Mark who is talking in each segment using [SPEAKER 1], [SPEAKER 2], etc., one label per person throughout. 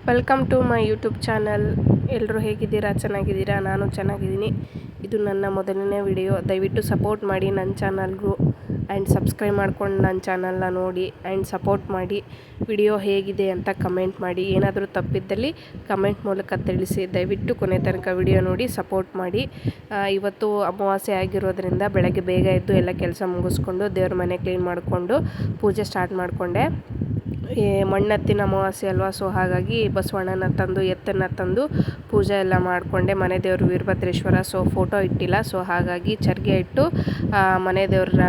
[SPEAKER 1] Welcome to my YouTube channel. ಎಲ್ಲರೂ ಹೇಗಿದ್ದೀರಾ? ಚೆನ್ನಾಗಿದ್ದೀರಾ? ನಾನು ಚೆನ್ನಾಗಿದ್ದೀನಿ. ಇದು ನನ್ನ ಮೊದಲನೇ ವಿಡಿಯೋ. ದಯವಿಟ್ಟು ಸಪೋರ್ಟ್ ಮಾಡಿ ನನ್ನ ಚಾನಲ್ಗೂ ಆ್ಯಂಡ್ ಸಬ್ಸ್ಕ್ರೈಬ್ ಮಾಡ್ಕೊಂಡು ನನ್ನ ಚಾನಲ್ನ ನೋಡಿ ಆ್ಯಂಡ್ ಸಪೋರ್ಟ್ ಮಾಡಿ. ವಿಡಿಯೋ ಹೇಗಿದೆ ಅಂತ ಕಮೆಂಟ್ ಮಾಡಿ. ಏನಾದರೂ ತಪ್ಪಿದ್ದಲ್ಲಿ ಕಮೆಂಟ್ ಮೂಲಕ ತಿಳಿಸಿ. ದಯವಿಟ್ಟು ಕೊನೆ ತನಕ ವಿಡಿಯೋ ನೋಡಿ ಸಪೋರ್ಟ್ ಮಾಡಿ. ಇವತ್ತು ಅಮಾವಾಸ್ಯೆ ಆಗಿರೋದ್ರಿಂದ ಬೆಳಗ್ಗೆ ಬೇಗ ಎದ್ದು ಎಲ್ಲ ಕೆಲಸ ಮುಗಿಸ್ಕೊಂಡು ದೇವ್ರ ಮನೆ ಕ್ಲೀನ್ ಮಾಡಿಕೊಂಡು ಪೂಜೆ ಸ್ಟಾರ್ಟ್ ಮಾಡಿಕೊಂಡೆ. ಮಣ್ಣೆತ್ತಿನ ಅಮಾವಾಸ್ಯೆ ಅಲ್ವಾ, ಸೊ ಹಾಗಾಗಿ ಬಸವಣ್ಣನ ತಂದು ಎತ್ತನ್ನು ತಂದು ಪೂಜೆ ಎಲ್ಲ ಮಾಡಿಕೊಂಡೆ. ಮನೆ ದೇವರು ವೀರಭದ್ರೇಶ್ವರ, ಸೊ ಫೋಟೋ ಇಟ್ಟಿಲ್ಲ, ಸೊ ಹಾಗಾಗಿ ಚರ್ಗೆ ಇಟ್ಟು ಮನೆ ದೇವ್ರ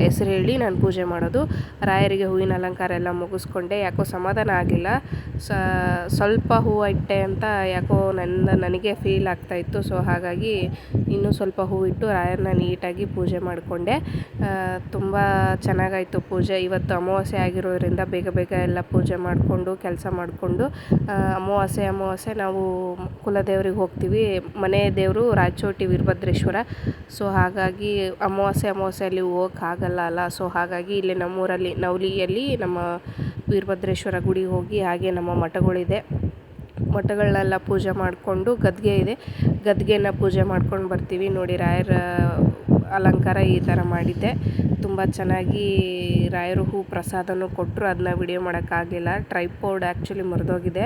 [SPEAKER 1] ಹೆಸರು ಹೇಳಿ ನಾನು ಪೂಜೆ ಮಾಡೋದು. ರಾಯರಿಗೆ ಹೂವಿನ ಅಲಂಕಾರ ಎಲ್ಲ ಮುಗಿಸ್ಕೊಂಡೆ. ಯಾಕೋ ಸಮಾಧಾನ ಆಗಿಲ್ಲ, ಸ್ವಲ್ಪ ಹೂವು ಇಟ್ಟೆ ಅಂತ ಯಾಕೋ ನನಗೆ ಫೀಲ್ ಆಗ್ತಾಯಿತ್ತು. ಸೊ ಹಾಗಾಗಿ ಇನ್ನೂ ಸ್ವಲ್ಪ ಹೂವು ಇಟ್ಟು ರಾಯರನ್ನ ನೀಟಾಗಿ ಪೂಜೆ ಮಾಡಿಕೊಂಡೆ. ತುಂಬ ಚೆನ್ನಾಗಾಯಿತು ಪೂಜೆ. ಇವತ್ತು ಅಮಾವಾಸ್ಯೆ ಆಗಿರೋದ್ರಿಂದ ಬೇಗ ಬೇಗ ಎಲ್ಲ ಪೂಜೆ ಮಾಡಿಕೊಂಡು ಕೆಲಸ ಮಾಡಿಕೊಂಡು ಅಮಾವಾಸ್ಯೆ ನಾವು ಕುಲದೇವ್ರಿಗೆ ಹೋಗ್ತೀವಿ. ಮನೆ ದೇವರು ರಾಯಚೋಟಿ ವೀರಭದ್ರೇಶ್ವರ. ಸೊ ಹಾಗಾಗಿ ಅಮಾವಾಸ್ಯೆಯಲ್ಲಿ ಹೋಗೋಕ್ಕಾಗಲ್ಲ ಅಲ್ಲ. ಸೊ ಹಾಗಾಗಿ ಇಲ್ಲಿ ನಮ್ಮೂರಲ್ಲಿ ನವಲಿಯಲ್ಲಿ ನಮ್ಮ ವೀರಭದ್ರೇಶ್ವರ ಗುಡಿಗೆ ಹೋಗಿ, ಹಾಗೆ ನಮ್ಮ ಮಠಗಳಿದೆ, ಮಠಗಳನ್ನೆಲ್ಲ ಪೂಜೆ ಮಾಡಿಕೊಂಡು ಗದ್ಗೆ ಇದೆ, ಗದ್ಗೆನ ಪೂಜೆ ಮಾಡ್ಕೊಂಡು ಬರ್ತೀವಿ. ನೋಡಿ, ರಾಯರ ಅಲಂಕಾರ ಈ ಥರ ಮಾಡಿದ್ದೆ. ತುಂಬ ಚೆನ್ನಾಗಿ ರಾಯರು ಹೂ ಪ್ರಸಾದನೂ ಕೊಟ್ಟರು. ಅದನ್ನ ವಿಡಿಯೋ ಮಾಡೋಕ್ಕಾಗಲಿಲ್ಲ. ಟ್ರೈಪೋಡ್ ಆ್ಯಕ್ಚುಲಿ ಮುರಿದೋಗಿದೆ,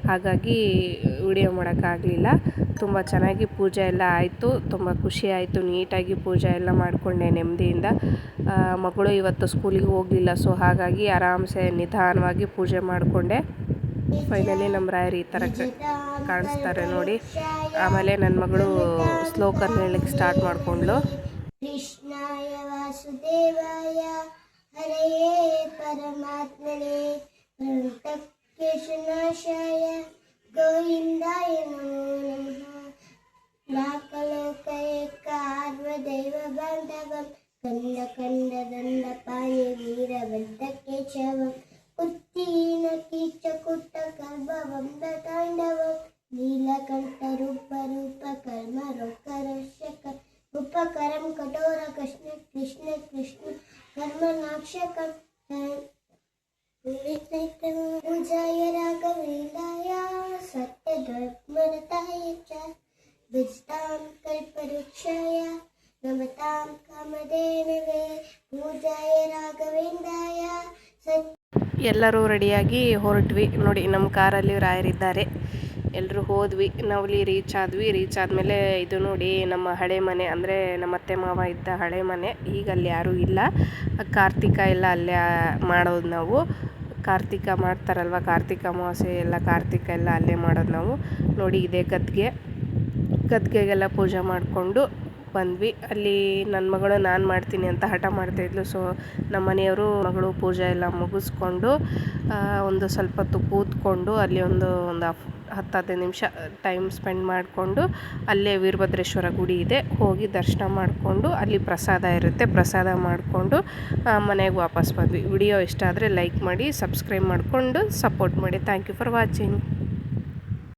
[SPEAKER 1] ಹಾಗಾಗಿ ವಿಡಿಯೋ ಮಾಡೋಕ್ಕಾಗಲಿಲ್ಲ. ತುಂಬ ಚೆನ್ನಾಗಿ ಪೂಜೆ ಎಲ್ಲ ಆಯಿತು. ತುಂಬ ಖುಷಿ ಆಯಿತು. ನೀಟಾಗಿ ಪೂಜೆ ಎಲ್ಲ ಮಾಡಿಕೊಂಡೆ ನೆಮ್ಮದಿಯಿಂದ. ಮಗಳು ಇವತ್ತು ಸ್ಕೂಲಿಗೆ ಹೋಗಲಿಲ್ಲ, ಸೊ ಹಾಗಾಗಿ ಆರಾಮ್ಸೆ ನಿಧಾನವಾಗಿ ಪೂಜೆ ಮಾಡಿಕೊಂಡೆ. ಫೈನಲಿ ನಮ್ಮ ರಾಯರು ಈ ಥರ ಕಾಣಿಸ್ತಾರೆ ನೋಡಿ. ಆಮೇಲೆ ನನ್ನ ಮಗಳು ಶ್ಲೋಕನ ಹೇಳಕ್ಕೆ ಸ್ಟಾರ್ಟ್ ಮಾಡಿಕೊಂಡ್ಳು.
[SPEAKER 2] ಕೃಷ್ಣಾಯ ವಾಸುದೇವಾಯ ಹರೆಯೇ ಪರಮಾತ್ಮನೇ ಪ್ರಣತಕೇಶನಾಶಾಯ ಗೋವಿಂದಾಯ ನಮೋ ನಮಃ. ಲಾಕಲೋಕೈಕಾರ್ವದೈವ ಬಾಂಧವಂ ಕಂದ ಕಂದ ದಂಡಪಾಯ ವೀರಭದ್ರಕೇಶವಂ ಉತ್ತೀರ್ಣ ಕೀಚಕುಟ್ಟ ಕಲ್ಪವಂದ ತಾಂಡವಂ ನೀಲಕಂಠ ರೂಪ ರೂಪ ಕರ್ಮ ರೋಕರಕ್ಷಕ ಉಪಕರಂ ಕಠೋರ ಕೃಷ್ಣ ಕೃಷ್ಣ ಕೃಷ್ಣ ಕರ್ಮನಾಕ್ಷಕಂ ಪೂಜಾಯ ರಾಘವೇಂದ್ರಾಯ ಸತ್ಯಧರ್ಮರತಾಯ ಚ ಭಜತಾಂ ಕಲ್ಪವೃಕ್ಷಾಯ ನಮತಾಂ ಕಾಮಧೇನವೇ ಪೂಜಾಯ ರಾಘವೇಂದ್ರಾಯ.
[SPEAKER 1] ಎಲ್ಲರೂ ರೆಡಿಯಾಗಿ ಹೊರಟ್ವಿ. ನೋಡಿ, ನಮ್ಮ ಕಾರಲ್ಲಿ ರಾಯರಿದ್ದಾರೆ. ಎಲ್ಲರೂ ಹೋದ್ವಿ. ನವಲಿ ರೀಚ್ ಆದಮೇಲೆ ಇದು ನೋಡಿ ನಮ್ಮ ಹಳೆ ಮನೆ, ಅಂದರೆ ನಮ್ಮ ಅತ್ತೆ ಮಾವ ಇದ್ದ ಹಳೆ ಮನೆ. ಈಗ ಅಲ್ಲಿ ಯಾರೂ ಇಲ್ಲ. ಕಾರ್ತಿಕ ಎಲ್ಲ ಅಲ್ಲೇ ಮಾಡೋದು ನಾವು. ಕಾರ್ತಿಕ ಮಾಡ್ತಾರಲ್ವ, ಕಾರ್ತಿಕ ಅಮಾವಾಸ್ಯೆ ಎಲ್ಲ, ಕಾರ್ತಿಕ ಎಲ್ಲ ಅಲ್ಲೇ ಮಾಡೋದು ನಾವು. ನೋಡಿ, ಇದೇ ಗದ್ಗೆಗೆಲ್ಲ ಪೂಜೆ ಮಾಡಿಕೊಂಡು ಬಂದ್ವಿ. ಅಲ್ಲಿ ನನ್ನ ಮಗಳು ನಾನು ಮಾಡ್ತೀನಿ ಅಂತ ಹಠ ಮಾಡ್ತಾಯಿದ್ಲು. ಸೊ ನಮ್ಮ ಮನೆಯವರು ಮಗಳು ಪೂಜೆ ಎಲ್ಲ ಮುಗಿಸ್ಕೊಂಡು ಒಂದು ಸ್ವಲ್ಪ ಹೊತ್ತು ಕೂತ್ಕೊಂಡು ಅಲ್ಲಿ ಒಂದು 10-15 ನಿಮಿಷ ಟೈಮ್ ಸ್ಪೆಂಡ್ ಮಾಡಿಕೊಂಡು ಅಲ್ಲೇ ವೀರಭದ್ರೇಶ್ವರ ಗುಡಿ ಇದೆ, ಹೋಗಿ ದರ್ಶನ ಮಾಡಿಕೊಂಡು ಅಲ್ಲಿ ಪ್ರಸಾದ ಇರುತ್ತೆ, ಪ್ರಸಾದ ಮಾಡಿಕೊಂಡು ಮನೆಗೆ ವಾಪಸ್ ಬಂದ್ವಿ. ವಿಡಿಯೋ ಇಷ್ಟ ಆದರೆ ಲೈಕ್ ಮಾಡಿ, ಸಬ್ಸ್ಕ್ರೈಬ್ ಮಾಡಿಕೊಂಡು ಸಪೋರ್ಟ್ ಮಾಡಿ. Thank you for watching.